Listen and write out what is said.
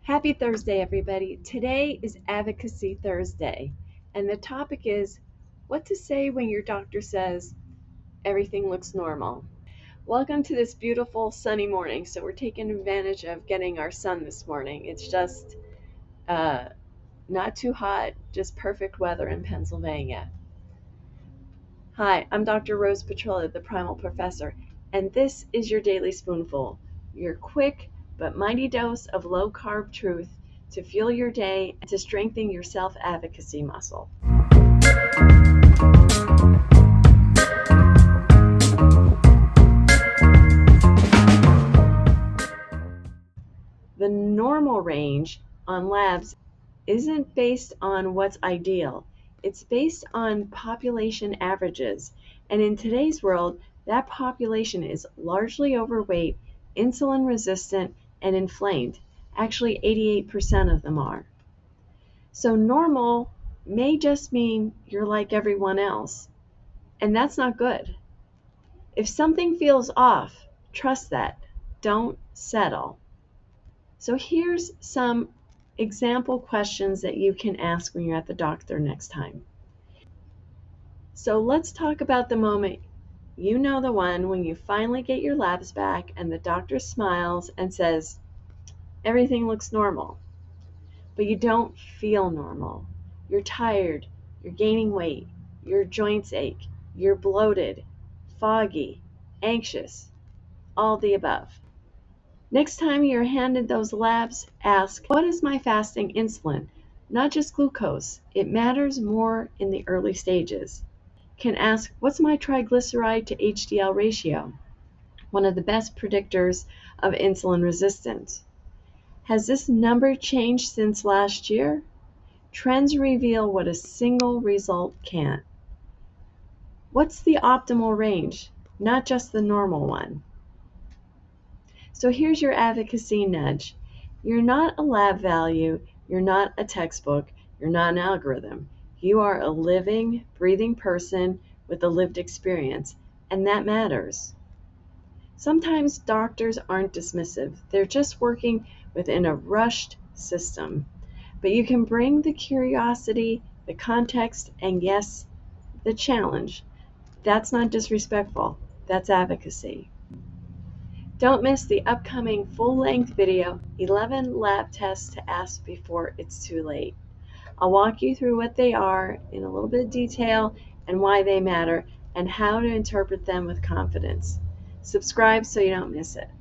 Happy Thursday, everybody. Today is Advocacy Thursday, and the topic is what to say when your doctor says everything looks normal. Welcome to this beautiful sunny morning. So we're taking advantage of getting our sun this morning. It's just not too hot, just perfect weather in Pennsylvania. Hi, I'm Dr. Rose Petrilla, the Primal Professor, and this is your Daily Spoonful, your quick but mighty dose of low-carb truth to fuel your day and to strengthen your self-advocacy muscle. The normal range on labs isn't based on what's ideal. It's based on population averages. And in today's world, that population is largely overweight, insulin resistant, and inflamed. Actually, 88% of them are. So normal may just mean you're like everyone else. And that's not good. If something feels off, trust that. Don't settle. So here's some example questions that you can ask when you're at the doctor next time. So let's talk about the moment, you know, the one when you finally get your labs back and the doctor smiles and says, everything looks normal, but you don't feel normal. You're tired, you're gaining weight, your joints ache, you're bloated, foggy, anxious, all the above. Next time you're handed those labs, ask, what is my fasting insulin? Not just glucose. It matters more in the early stages. Can ask, what's my triglyceride to HDL ratio? One of the best predictors of insulin resistance. Has this number changed since last year? Trends reveal what a single result can't. What's the optimal range? Not just the normal one. So here's your advocacy nudge. You're not a lab value, you're not a textbook, you're not an algorithm. You are a living, breathing person with a lived experience, and that matters. Sometimes doctors aren't dismissive, they're just working within a rushed system. But you can bring the curiosity, the context, and yes, the challenge. That's not disrespectful, that's advocacy. Don't miss the upcoming full-length video, 11 lab tests to ask before it's too late. I'll walk you through what they are in a little bit of detail and why they matter and how to interpret them with confidence. Subscribe so you don't miss it.